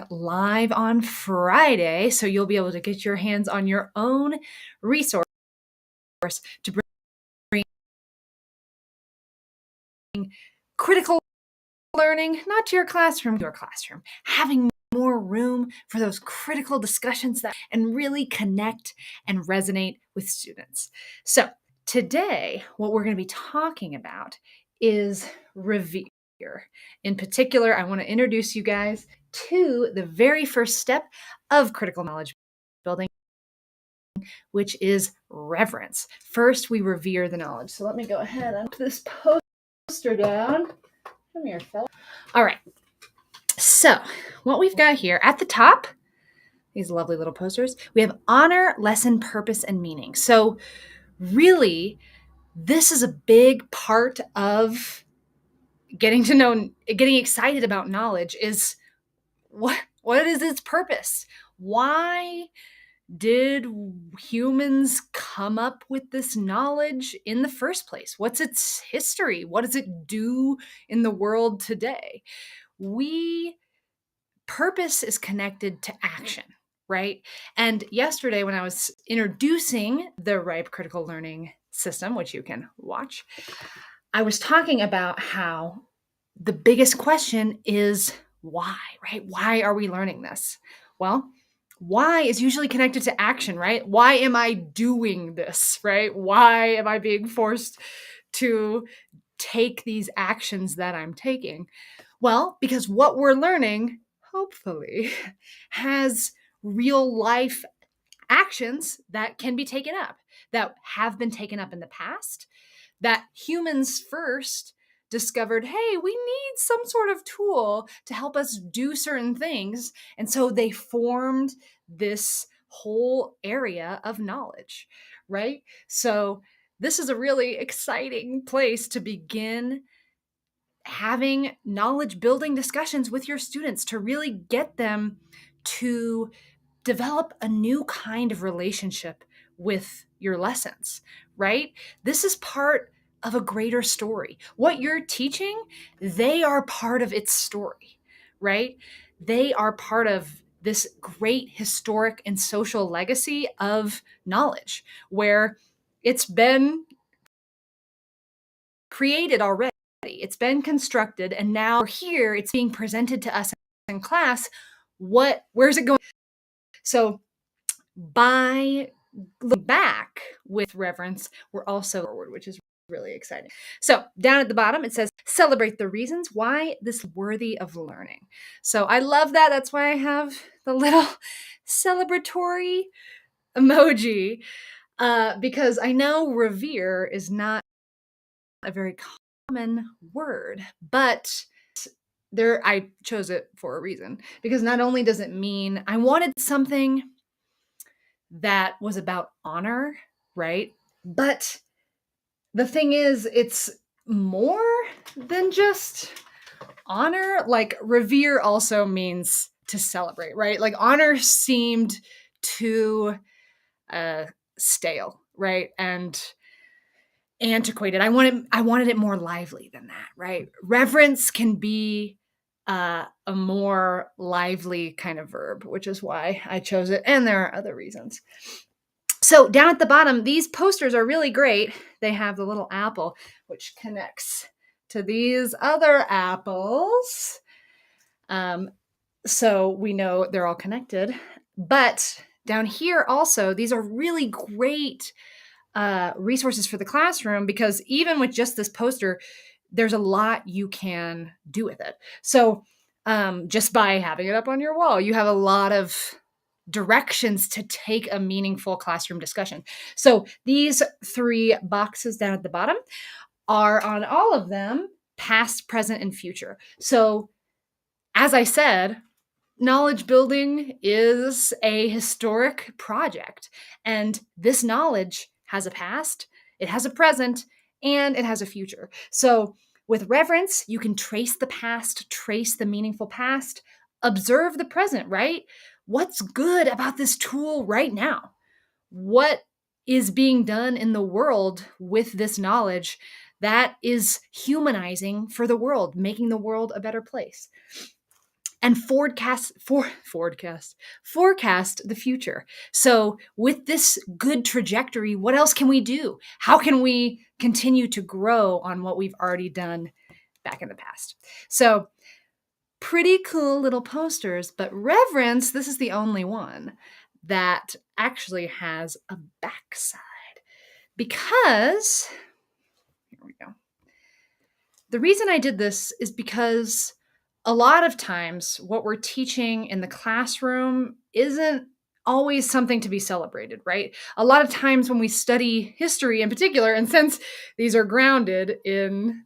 live on Friday, so you'll be able to get your hands on your own resource to bring critical learning, not to your classroom, having more room for those critical discussions and really connect and resonate with students. So today, what we're going to be talking about is Revere. In particular, I want to introduce you guys to the very first step of critical knowledge building, which is reverence. First, we revere the knowledge. So let me go ahead and put this poster down. Come here, fella. All right. So what we've got here at the top, these lovely little posters, we have honor, lesson, purpose, and meaning. So really, this is a big part of getting excited about knowledge is what is its purpose? Why did humans come up with this knowledge in the first place? What's its history? What does it do in the world today? Purpose is connected to action, right? And yesterday, when I was introducing the RIPE critical learning system, which you can watch, I was talking about how the biggest question is why, right? Why are we learning this? Well, why is usually connected to action, right? Why am I doing this, right? Why am I being forced to take these actions that I'm taking? Well, because what we're learning, hopefully, has real life actions that can be taken up, that have been taken up in the past, that humans first discovered, hey, we need some sort of tool to help us do certain things. And so they formed this whole area of knowledge, right? So this is a really exciting place to begin having knowledge building discussions with your students to really get them to develop a new kind of relationship with your lessons, right? This is part of a greater story. What you're teaching, they are part of its story, right? They are part of this great historic and social legacy of knowledge where it's been created already. It's been constructed, and now here it's being presented to us in class. Where's it going? So by looking back with reverence, we're also forward, which is really exciting. So down at the bottom, it says, celebrate the reasons why this is worthy of learning. So I love that. That's why I have the little celebratory emoji, because I know revere is not a very common word, but I chose it for a reason, because not only does it mean I wanted something that was about honor, right? But the thing is, it's more than just honor. Like revere also means to celebrate, right? Like honor seemed too stale, right? And antiquated. I wanted it more lively than that, right? Reverence can be a more lively kind of verb, which is why I chose it. And there are other reasons. So down at the bottom, these posters are really great. They have the little apple, which connects to these other apples. So we know they're all connected. But down here also, these are really great resources for the classroom, because even with just this poster, there's a lot you can do with it. So just by having it up on your wall, you have a lot of directions to take a meaningful classroom discussion. So these 3 boxes down at the bottom are on all of them past, present, and future. So as I said, knowledge building is a historic project, and this knowledge has a past, it has a present, and it has a future. So with reverence, you can trace the past, trace the meaningful past, observe the present, right? What's good about this tool right now? What is being done in the world with this knowledge that is humanizing for the world, making the world a better place? and forecast the future. So with this good trajectory, what else can we do? How can we continue to grow on what we've already done back in the past? So pretty cool little posters, but Reverence, this is the only one that actually has a backside, because here we go. The reason I did this is because a lot of times what we're teaching in the classroom isn't always something to be celebrated, right? A lot of times when we study history in particular, and since these are grounded in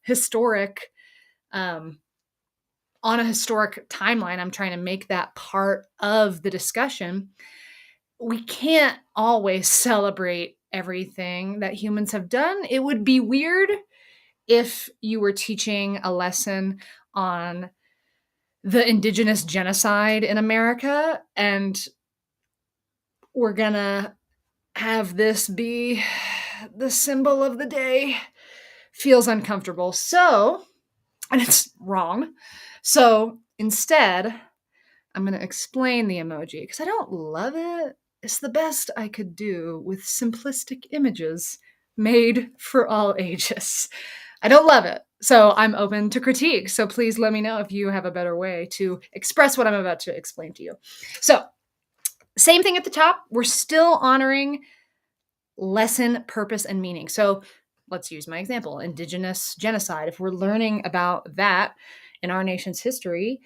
historic, on a historic timeline, I'm trying to make that part of the discussion. We can't always celebrate everything that humans have done. It would be weird if you were teaching a lesson on the indigenous genocide in America and we're gonna have this be the symbol of the day. Feels uncomfortable. So, and it's wrong. So instead, I'm going to explain the emoji because I don't love it. It's the best I could do with simplistic images made for all ages. I don't love it. So I'm open to critique. So please let me know if you have a better way to express what I'm about to explain to you. So, same thing at the top. We're still honoring lesson, purpose, and meaning. So let's use my example, indigenous genocide. If we're learning about that in our nation's history,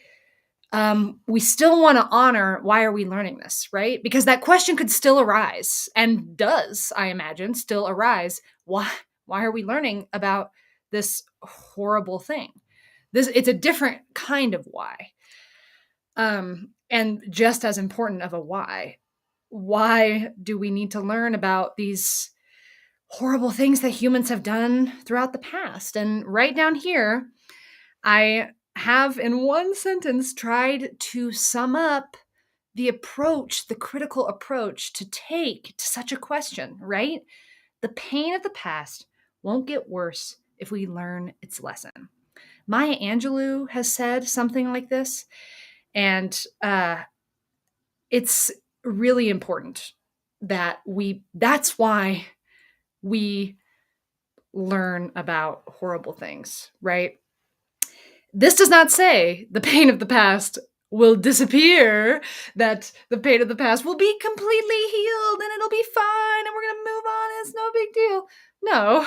we still want to honor why are we learning this, right? Because that question could still arise and does, I imagine, still arise. Why are we learning about this horrible thing? It's a different kind of why. And just as important of a why. Why do we need to learn about these horrible things that humans have done throughout the past? And right down here, I have in one sentence tried to sum up the approach, the critical approach to take to such a question, right? The pain of the past won't get worse if we learn its lesson. Maya Angelou has said something like this, and it's really important that that's why we learn about horrible things, right? This does not say the pain of the past will disappear, that the pain of the past will be completely healed and it'll be fine and we're going to move on. It's no big deal. No,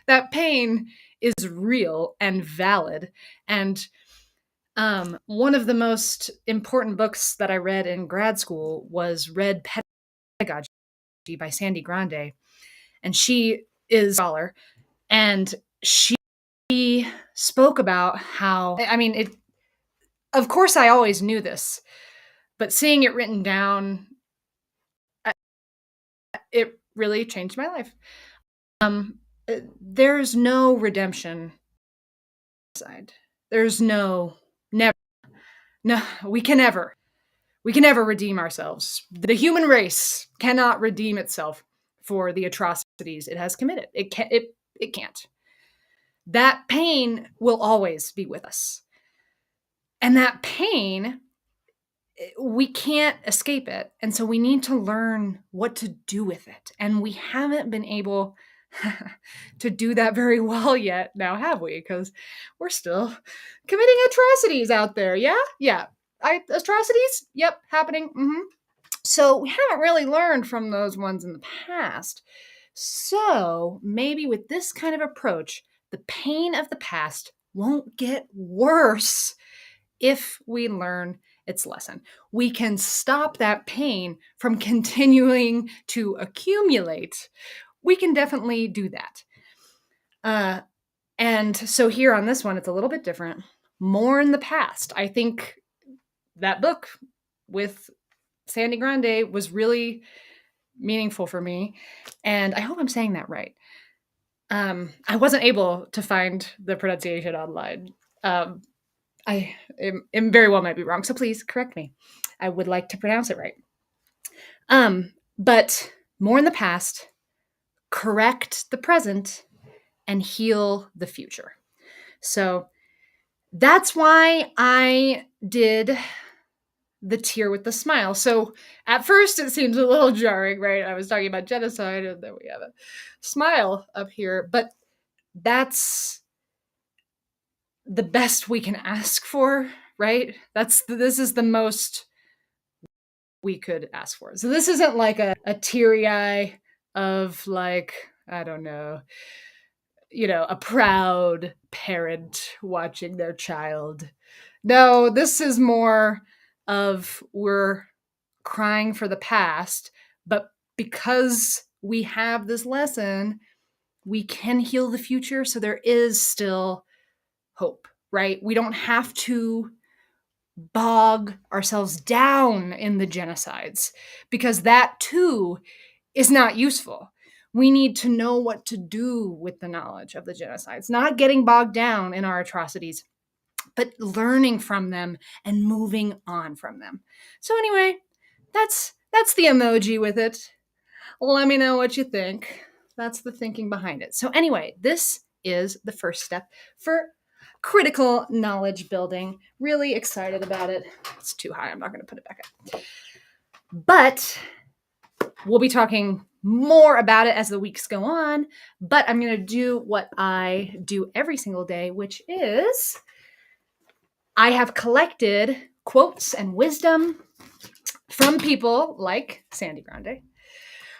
that pain is real and valid. And one of the most important books that I read in grad school was Red Pedagogy by Sandy Grande. And she is a scholar, and she spoke about how, I mean, of course I always knew this, but seeing it written down, it really changed my life. There's no redemption side. There's never, no, we can never redeem ourselves. The human race cannot redeem itself for the atrocities it has committed. It can't. That pain will always be with us. And that pain, we can't escape it. And so we need to learn what to do with it. And we haven't been able to do that very well yet now, have we? Because we're still committing atrocities out there. Yeah. Atrocities? Yep, happening. So we haven't really learned from those ones in the past. So maybe with this kind of approach, the pain of the past won't get worse if we learn its lesson. We can stop that pain from continuing to accumulate. We can definitely do that. And so here on this one, it's a little bit different. Mourn the past. I think that book with Sandy Grande was really meaningful for me. And I hope I'm saying that right. I wasn't able to find the pronunciation online. I am very well might be wrong, so please correct me. I would like to pronounce it right. But mourn the past, correct the present, and heal the future. So that's why I did the tear with the smile. So at first it seems a little jarring, right? I was talking about genocide and then we have a smile up here, but that's the best we can ask for, right? This is the most we could ask for. So this isn't like a teary eye of like, I don't know, a proud parent watching their child. No, this is more of we're crying for the past, but because we have this lesson, we can heal the future. So there is still hope, right? We don't have to bog ourselves down in the genocides because that too is not useful. We need to know what to do with the knowledge of the genocides, not getting bogged down in our atrocities, but learning from them and moving on from them. So anyway, that's the emoji with it. Let me know what you think. That's the thinking behind it. So anyway, this is the first step for critical knowledge building. Really excited about it. It's too high. I'm not going to put it back up. But we'll be talking more about it as the weeks go on. But I'm going to do what I do every single day, which is I have collected quotes and wisdom from people like Sandy Grande.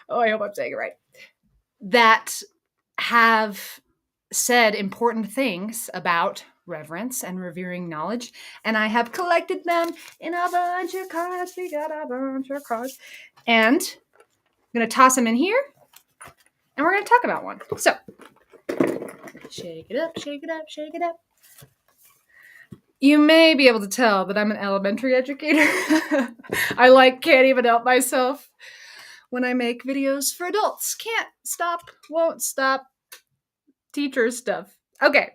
Oh, I hope I'm saying it right. That have said important things about reverence and revering knowledge. And I have collected them in a bunch of cards. We got a bunch of cards. And I'm going to toss them in here. And we're going to talk about one. So, shake it up, shake it up, shake it up. You may be able to tell that I'm an elementary educator. I can't even help myself when I make videos for adults. Can't stop, won't stop. Teacher stuff. Okay.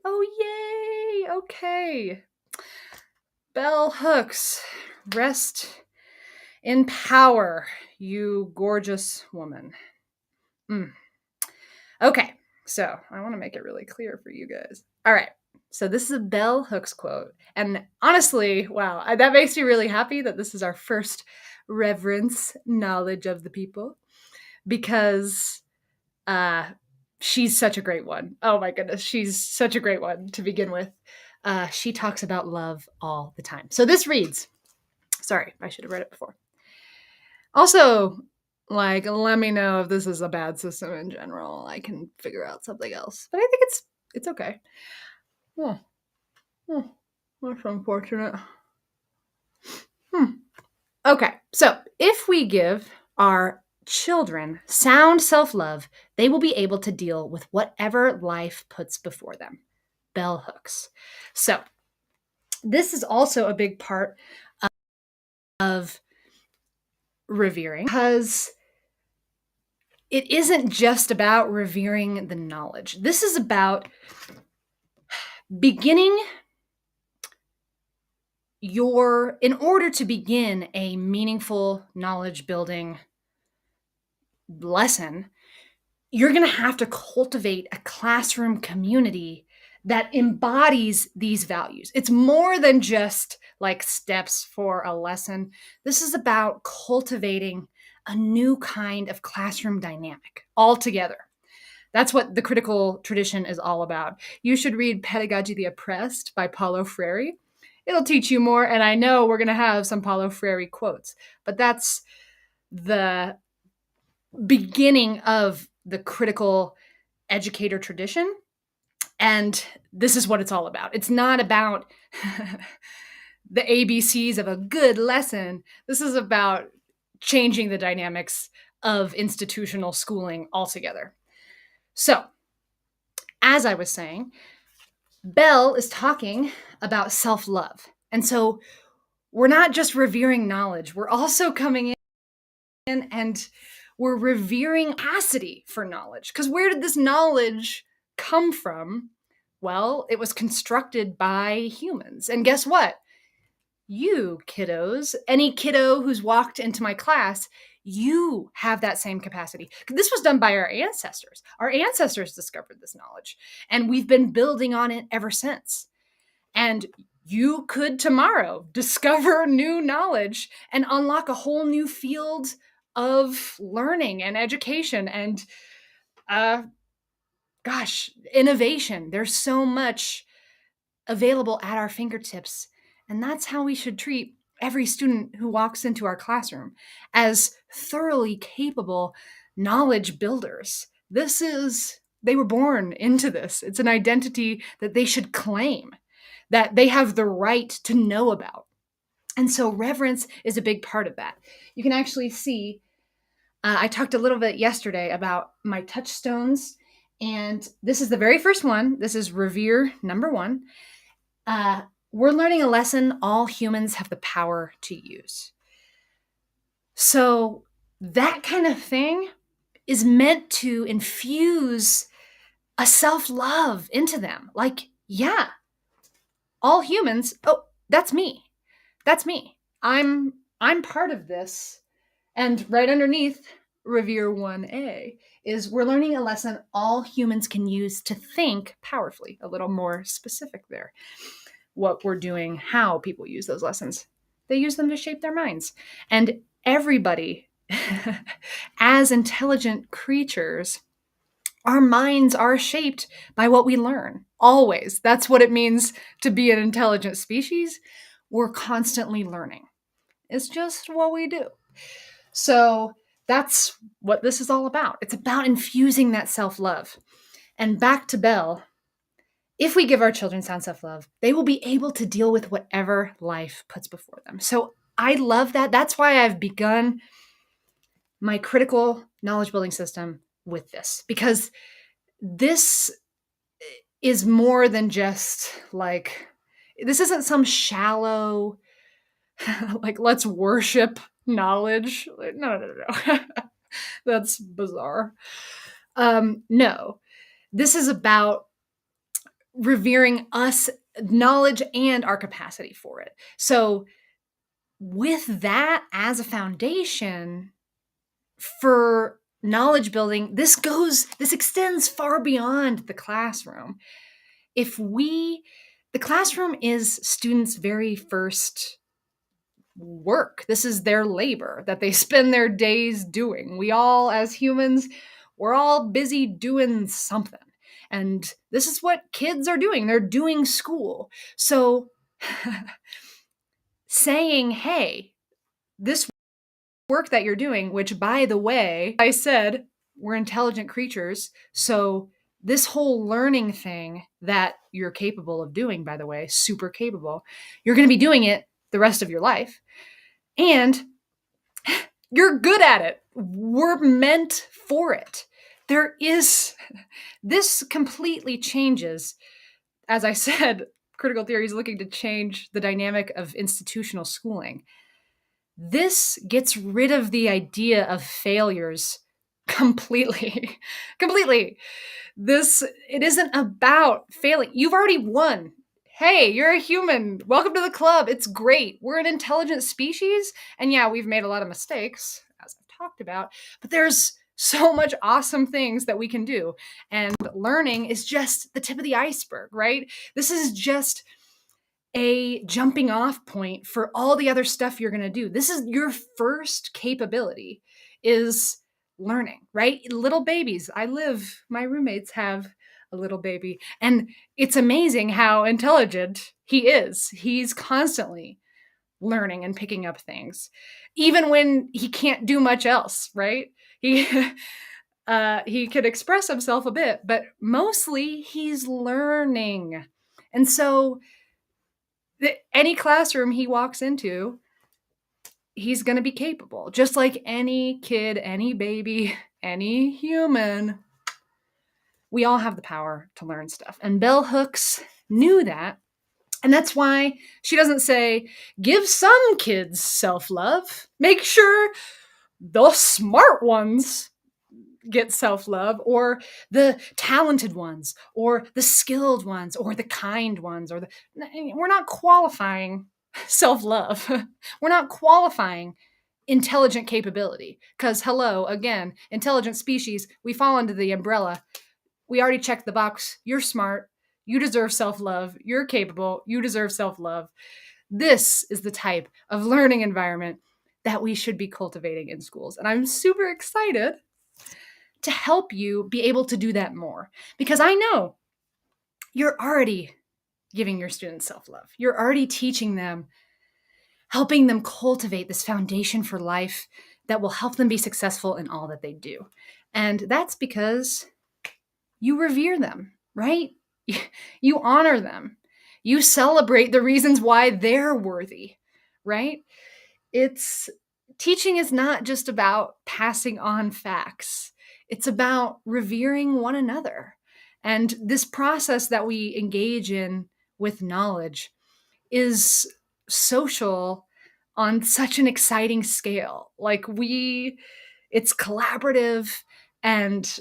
Oh, yay. Okay. Bell hooks. Rest in power, you gorgeous woman. Okay. So I want to make it really clear for you guys. All right. So this is a Bell Hooks quote. And honestly, wow, that makes me really happy that this is our first reverence knowledge of the people because she's such a great one. Oh my goodness, she's such a great one to begin with. She talks about love all the time. So this reads, sorry, I should have read it before. Also, let me know if this is a bad system in general. I can figure out something else. But I think it's okay. That's unfortunate. Okay, so if we give our children sound self-love, they will be able to deal with whatever life puts before them. Bell hooks. So this is also a big part of revering because it isn't just about revering the knowledge. This is about beginning in order to begin a meaningful knowledge building lesson, you're going to have to cultivate a classroom community that embodies these values. It's more than just like steps for a lesson. This is about cultivating a new kind of classroom dynamic altogether. That's what the critical tradition is all about. You should read Pedagogy the Oppressed by Paulo Freire. It'll teach you more, and I know we're going to have some Paulo Freire quotes, but that's the beginning of the critical educator tradition, and this is what it's all about. It's not about the ABCs of a good lesson. This is about changing the dynamics of institutional schooling altogether. So, as I was saying, Bell is talking about self-love. And so we're not just revering knowledge, we're also coming in and we're revering capacity for knowledge. Because where did this knowledge come from? Well, it was constructed by humans. And guess what? You kiddos, any kiddo who's walked into my class, you have that same capacity. This was done by our ancestors. Our ancestors discovered this knowledge, and we've been building on it ever since. And you could tomorrow discover new knowledge and unlock a whole new field of learning and education and uh, innovation. There's so much available at our fingertips. And that's how we should treat every student who walks into our classroom, as thoroughly capable knowledge builders. They were born into this. It's an identity that they should claim, that they have the right to know about. And so reverence is a big part of that. You can actually see, I talked a little bit yesterday about my touchstones, and this is the very first one. This is Revere #1. We're learning a lesson all humans have the power to use. So that kind of thing is meant to infuse a self-love into them. Like, yeah, all humans, oh, that's me. That's me. I'm part of this. And right underneath Revere 1A is we're learning a lesson all humans can use to think powerfully. A little more specific there. What we're doing, how people use those lessons. They use them to shape their minds. And everybody, as intelligent creatures, our minds are shaped by what we learn. Always. That's what it means to be an intelligent species. We're constantly learning. It's just what we do. So that's what this is all about. It's about infusing that self-love. And back to Belle, if we give our children sound self-love, they will be able to deal with whatever life puts before them. So I love that. That's why I've begun my critical knowledge building system with this, because this is more than just like, this isn't some shallow, like, let's worship knowledge. No. That's bizarre. No, this is about revering us, knowledge, and our capacity for it. So with that as a foundation for knowledge building, this extends far beyond the classroom. The classroom is students' very first work. This is their labor that they spend their days doing. We all, as humans, we're all busy doing something. And this is what kids are doing. They're doing school. So saying, hey, this work that you're doing, which, by the way, I said we're intelligent creatures. So this whole learning thing that you're capable of doing, by the way, super capable, you're going to be doing it the rest of your life. And you're good at it. We're meant for it. This completely changes, as I said, critical theory is looking to change the dynamic of institutional schooling. This gets rid of the idea of failures completely. Completely. It isn't about failing. You've already won. Hey, you're a human. Welcome to the club. It's great. We're an intelligent species. And yeah, we've made a lot of mistakes, as I've talked about, but there's so much awesome things that we can do. And learning is just the tip of the iceberg, right? This is just a jumping off point for all the other stuff you're going to do. This is your first capability, is learning, right? Little babies. My roommates have a little baby, and it's amazing how intelligent he is. He's constantly learning and picking up things, even when he can't do much else, right? He could express himself a bit, but mostly he's learning. And so any classroom he walks into, he's going to be capable, just like any kid, any baby, any human. We all have the power to learn stuff. And Bell Hooks knew that. And that's why she doesn't say, give some kids self-love. Make sure the smart ones get self-love, or the talented ones, or the skilled ones, or the kind ones, we're not qualifying self-love. We're not qualifying intelligent capability, because hello, again, intelligent species, we fall under the umbrella. We already checked the box. You're smart. You deserve self-love. You're capable. You deserve self-love. This is the type of learning environment that we should be cultivating in schools. And I'm super excited to help you be able to do that more, because I know you're already giving your students self-love. You're already teaching them, helping them cultivate this foundation for life that will help them be successful in all that they do. And that's because you revere them, right? You honor them. You celebrate the reasons why they're worthy, right? It's teaching is not just about passing on facts. It's about revering one another. And this process that we engage in with knowledge is social on such an exciting scale. It's collaborative and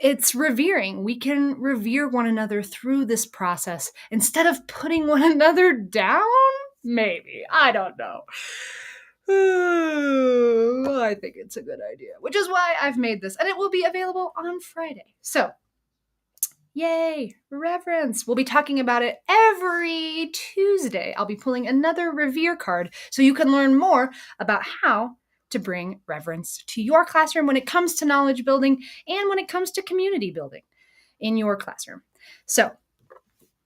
it's revering. We can revere one another through this process instead of putting one another down. Maybe. I don't know. I think it's a good idea, which is why I've made this, and it will be available on Friday. So, yay, reverence. We'll be talking about it every Tuesday. I'll be pulling another Revere card so you can learn more about how to bring reverence to your classroom when it comes to knowledge building and when it comes to community building in your classroom. So,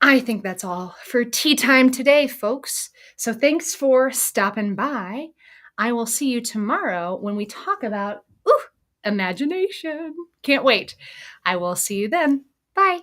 I think that's all for tea time today, folks. So thanks for stopping by. I will see you tomorrow when we talk about imagination. Can't wait. I will see you then. Bye.